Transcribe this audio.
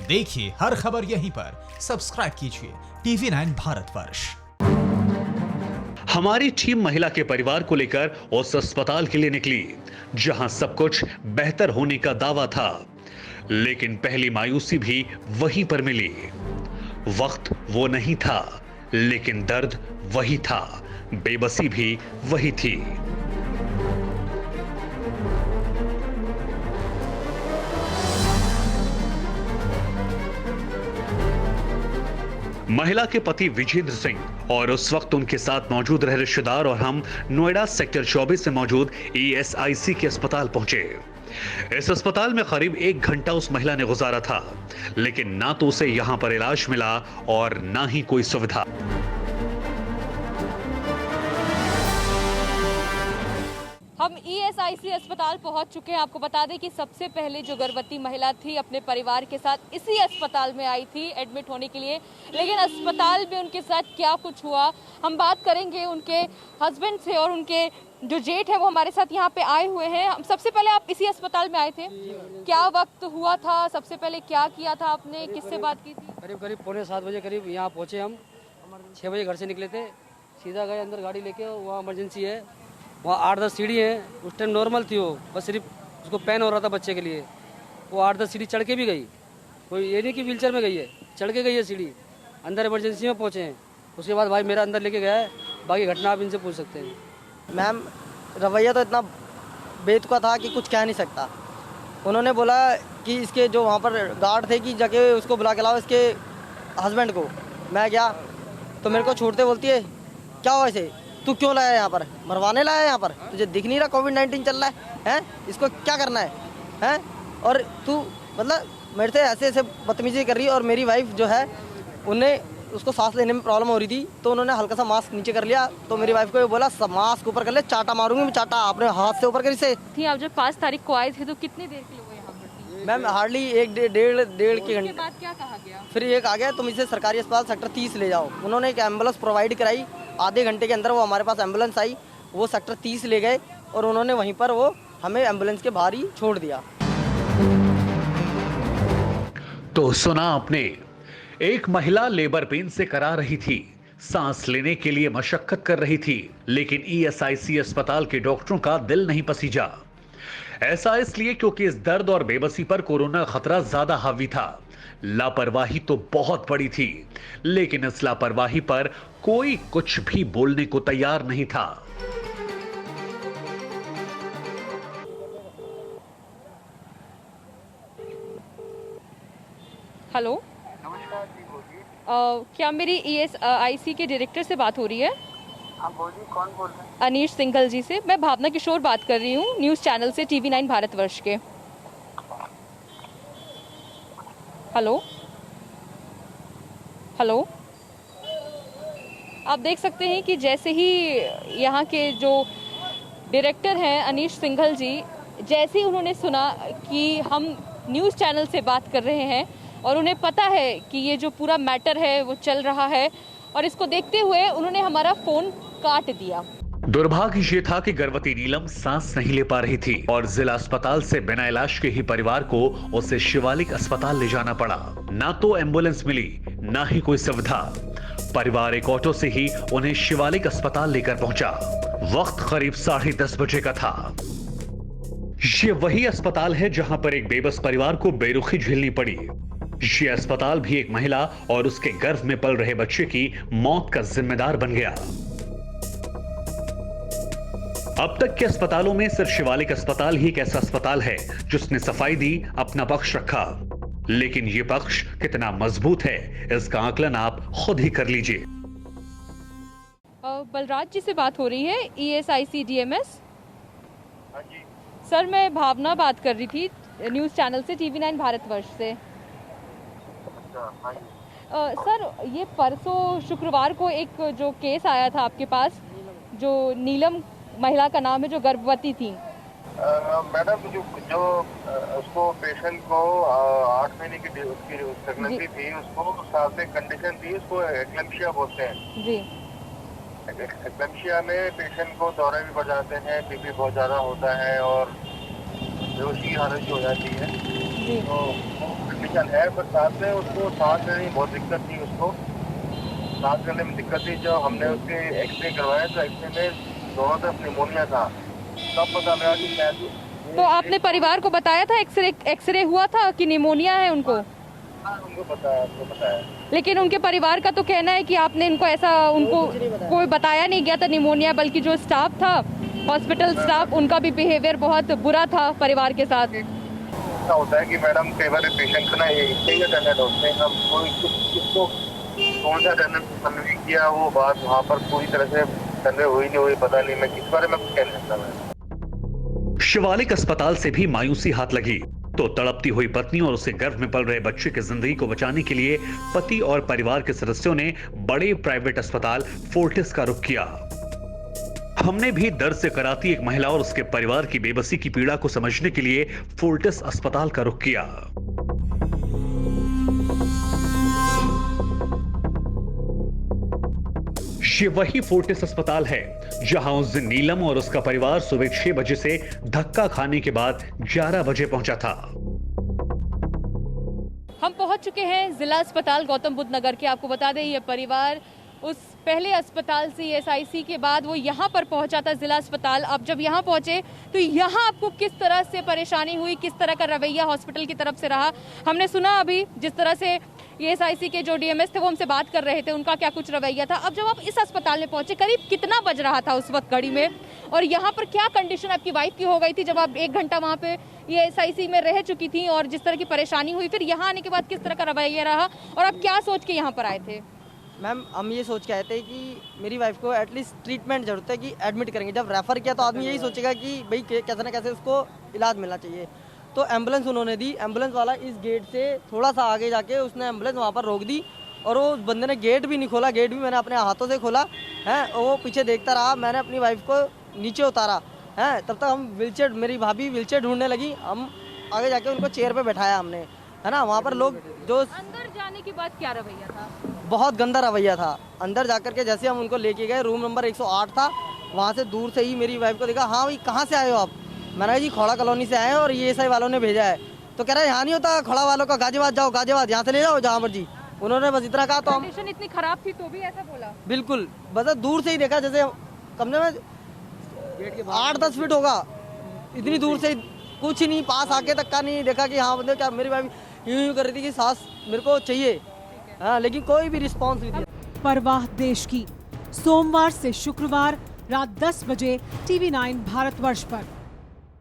देखिए हर खबर यहीं पर। सब्सक्राइब कीजिए TV9 भारतवर्ष। हमारी टीम महिला के परिवार को लेकर उस अस्पताल के लिए निकली जहां सब कुछ बेहतर होने का दावा था, लेकिन पहली मायूसी भी वहीं पर मिली। वक्त वो नहीं था, लेकिन दर्द वही था, बेबसी भी वही थी। महिला के पति विजेंद्र सिंह और उस वक्त उनके साथ मौजूद रहे रिश्तेदार और हम नोएडा सेक्टर 24 में मौजूद ESIC के अस्पताल पहुंचे। इस अस्पताल में करीब 1 घंटा उस महिला ने गुजारा था, लेकिन ना तो उसे यहां पर इलाज मिला और ना ही कोई सुविधा। हम ESIC अस्पताल पहुंच चुके हैं। आपको बता दें कि सबसे पहले जो गर्भवती महिला थी अपने परिवार के साथ इसी अस्पताल में आई थी एडमिट होने के लिए, लेकिन अस्पताल में उनके साथ क्या कुछ हुआ हम बात करेंगे उनके हस्बैंड से, और उनके जो जेठ है वो हमारे साथ यहाँ पे आए हुए हैं। सबसे पहले आप इसी अस्पताल में आए थे, क्या वक्त हुआ था, सबसे पहले क्या किया था आपने, किससे बात की थी? करीब 7:15 बजे करीब यहाँ पहुँचे हम। 6 बजे घर से निकले थे, सीधा गए अंदर गाड़ी लेके। वहाँ इमरजेंसी है, वहाँ 8-10 सीढ़ी है। उस टाइम नॉर्मल थी वो, बस सिर्फ उसको पेन हो रहा था बच्चे के लिए। वो 8-10 सीढ़ी चढ़ के भी गई, कोई ये नहीं कि व्हीलचेयर में गई है, चढ़ के गई है सीढ़ी। अंदर इमरजेंसी में पहुँचे हैं। उसके बाद भाई मेरा अंदर लेके गया है, बाकी घटना आप इनसे पूछ सकते हैं। मैम रवैया तो इतना बेतुका था कि कुछ कह नहीं सकता। उन्होंने बोला कि इसके जो वहाँ पर गार्ड थे कि जाके उसको बुला के लाओ, इसके हस्बैंड को। मैं गया तो मेरे को छोड़ते बोलती है क्या हुआ इसे, तू क्यों लाया यहाँ पर, मरवाने लाया यहाँ पर, तुझे दिख नहीं रहा कोविड-19 चल रहा है, इसको क्या करना है? और तू मतलब मेरे से ऐसे ऐसे बदतमीजी कर रही है। और मेरी वाइफ जो है उन्हें उसको सांस लेने में प्रॉब्लम हो रही थी, तो उन्होंने हल्का सा मास्क नीचे कर लिया। तो मेरी वाइफ को ये बोला मास्क ऊपर कर ले, चाटा मारूंगी मैं, चाटा आपने हाथ से ऊपर कर इसे। थी आप जब 5 तारीख को आए थे तो कितनी देर के लिए वो यहाँ पर थी? मैम हार्डली 1-1.5 के घंटे बाद क्या कहा गया? फिर एक आ गया तुम इसे सरकारी अस्पताल सेक्टर 30 ले जाओ। उन्होंने एक एम्बुलेंस प्रोवाइड कराई, आधे घंटे के अंदर वो हमारे पास एम्बुलेंस आई, वो सेक्टर 30 ले गए और उन्होंने वहीं पर वो हमें एम्बुलेंस के बाहर ही छोड़ दिया। तो सुना आपने, एक महिला लेबर पेन से करा रही थी, सांस लेने के लिए मशक्कत कर रही थी, लेकिन ESIC अस्पताल के डॉक्टरों का दिल नहीं पसीजा। ऐसा इसलिए क्योंकि इस दर्द और बेबसी पर कोरोना खतरा ज्यादा हावी था। लापरवाही तो बहुत बड़ी थी, लेकिन इस लापरवाही पर कोई कुछ भी बोलने को तैयार नहीं था। हेलो, क्या मेरी ESIC के डायरेक्टर से बात हो रही है? हाँ बोलिए, कौन बोल रहे हैं? अनीश सिंघल जी से। मैं भावना किशोर बात कर रही हूँ, न्यूज़ चैनल से TV9 भारतवर्ष के। हेलो हेलो, आप देख सकते हैं कि जैसे ही यहाँ के जो डायरेक्टर हैं अनीश सिंघल जी, जैसे ही उन्होंने सुना कि हम न्यूज़ चैनल से बात कर रहे हैं और उन्हें पता है कि ये जो पूरा मैटर है वो चल रहा है, और इसको देखते हुए उन्होंने हमारा फोन काट दिया। दुर्भाग्य ये था कि गर्भवती नीलम सांस नहीं ले पा रही थी और जिला अस्पताल से बिना इलाज के ही परिवार को उसे शिवालिक अस्पताल ले जाना पड़ा। ना तो एम्बुलेंस मिली, ना ही कोई सुविधा। परिवार एक ऑटो से ही उन्हें शिवालिक अस्पताल लेकर पहुंचा। वक्त करीब 10:30 बजे का था। ये वही अस्पताल है जहां पर एक बेबस परिवार को बेरुखी झेलनी पड़ी। ये अस्पताल भी एक महिला और उसके गर्भ में पल रहे बच्चे की मौत का जिम्मेदार बन गया। अब तक के अस्पतालों में सिर्फ शिवालिक अस्पताल ही एक ऐसा अस्पताल है जिसने सफाई दी, अपना पक्ष रखा, लेकिन ये पक्ष कितना मजबूत है इसका आकलन आप खुद ही कर लीजिए। बलराज जी से बात हो रही है, ESIC DMS। हाँ जी। सर मैं भावना बात कर रही थी न्यूज़ चैनल से TV9 भारतवर्ष से। हाँ जी। सर ये परसों शुक्रवार को एक जो केस आया था आपके पास, जो नीलम महिला का नाम है, जो गर्भवती थी। मैडम जो उसको पेशेंट को 8 महीने की उसकी प्रेगनेंसी थी, उसको साथ में कंडीशन थी, उसको एक्लेम्पशिया बोलते हैं जी। एक्लेम्पशिया में पेशेंट को दौरे भी बढ़ जाते हैं, बीपी बहुत ज़्यादा होता है और बेहोशी हालत हो जाती है। जी। तो कंडीशन है, पर साथ में उसको सांस लेने में बहुत दिक्कत थी। उसको सांस लेने में दिक्कत थी। जब हमने उसके एक्सरे करवाए तो एक्सरे में दोनों तरफ निमोनिया था। तब पता लगा कि शायद तो आपने परिवार को बताया था, एक्सरे हुआ था कि निमोनिया है उनको? उनको पता है। लेकिन उनके परिवार का तो कहना है कि आपने इनको ऐसा, उनको कोई बताया नहीं गया था निमोनिया, बल्कि जो स्टाफ था, हॉस्पिटल स्टाफ, उनका भी बिहेवियर बहुत बुरा था परिवार के साथ। ऐसा होता है कि मैडम कई बार पेशेंट का ना यही अटेंडेंट होते हैं, हम कोई किसको कौन सा अटेंडेंट कन्वे किया वो बात वहाँ पर पूरी तरह से कन्वे हुई नहीं हुई पता नहीं। मैं किस बारे में कुछ कह नहीं सकता। मैं शिवालिक अस्पताल से भी मायूसी हाथ लगी तो तड़पती हुई पत्नी और उसके गर्भ में पल रहे बच्चे की जिंदगी को बचाने के लिए पति और परिवार के सदस्यों ने बड़े प्राइवेट अस्पताल फोर्टिस का रुख किया। हमने भी दर्द से कराती एक महिला और उसके परिवार की बेबसी की पीड़ा को समझने के लिए फोर्टिस अस्पताल का रुख किया। ये वही फोर्टिस अस्पताल है जहां उस दिन नीलम और उसका परिवार सुबह 6 बजे से धक्का खाने के बाद 11 बजे पहुंचा था। हम पहुंच चुके हैं जिला अस्पताल गौतम बुद्ध नगर के। आपको बता दें, ये परिवार उस पहले अस्पताल से ईएसआईसी के बाद वो यहाँ पर पहुंचा था, जिला अस्पताल। अब जब यहाँ पहुंचे तो यहाँ आपको किस तरह से परेशानी हुई, किस तरह का रवैया हॉस्पिटल की तरफ से रहा, हमने सुना अभी। जिस तरह से ईएसआईसी के जो डीएमएस थे वो हमसे बात कर रहे थे, उनका क्या कुछ रवैया था। अब जब आप इस अस्पताल में पहुंचे, करीब कितना बज रहा था उस वक्त घड़ी में, और यहाँ पर क्या कंडीशन आपकी वाइफ की हो गई थी जब आप 1 घंटा वहाँ पे ईएसआईसी में रह चुकी थी, और जिस तरह की परेशानी हुई, फिर यहाँ आने के बाद किस तरह का रवैया रहा, और आप क्या सोच के यहाँ पर आए थे? मैम, हम ये सोच के आए थे कि मेरी वाइफ को एटलीस्ट ट्रीटमेंट जरूरत है, कि एडमिट करेंगे। जब रेफ़र किया तो आदमी यही सोचेगा कि भाई कैसे ना कैसे उसको इलाज मिलना चाहिए। तो एम्बुलेंस उन्होंने दी। एम्बुलेंस वाला इस गेट से थोड़ा सा आगे जाके उसने एम्बुलेंस वहाँ पर रोक दी, और वो बंदे ने गेट भी नहीं खोला। गेट भी मैंने अपने हाथों से खोला है, और वो पीछे देखता रहा। मैंने अपनी वाइफ को नीचे उतारा है। तब तक हम व्हीलचेयर, मेरी भाभी व्हीलचेयर ढूंढने लगी। हम आगे जाके उनको चेयर पे बैठाया हमने, है ना। वहाँ पर लोग जो अंदर जाने के बाद क्या रवैया था? बहुत गंदा रवैया था। अंदर जाकर के जैसे हम उनको लेके गए, रूम नंबर 108 था, वहाँ से दूर से ही मेरी वाइफ को देखा। हाँ भाई, कहाँ से आए हो आप? मैंने कहा जी खोड़ा कॉलोनी से आए हैं, और ईएसआई वालों ने भेजा है। तो कह रहा है यहाँ नहीं होता खोड़ा वालों का, गाजियाबाद जाओ, गाजियाबाद यहाँ से ले जाओ जहाँ मर्जी। उन्होंने बस इतना कहा। तो हम कंडीशन इतनी खराब थी तो भी ऐसा बोला? बिल्कुल, बस दूर से ही देखा, जैसे कमरे में 8-10 फीट होगा, इतनी दूर से कुछ नहीं, पास आके तक का नहीं देखा कि हाँ बंदे क्या। मेरी वाइफ यूं कर रही थी कि सांस मेरे को चाहिए, हाँ, लेकिन कोई भी रिस्पॉन्स नहीं दिया। परवाह देश की, सोमवार से शुक्रवार रात 10 बजे TV9 भारतवर्ष पर।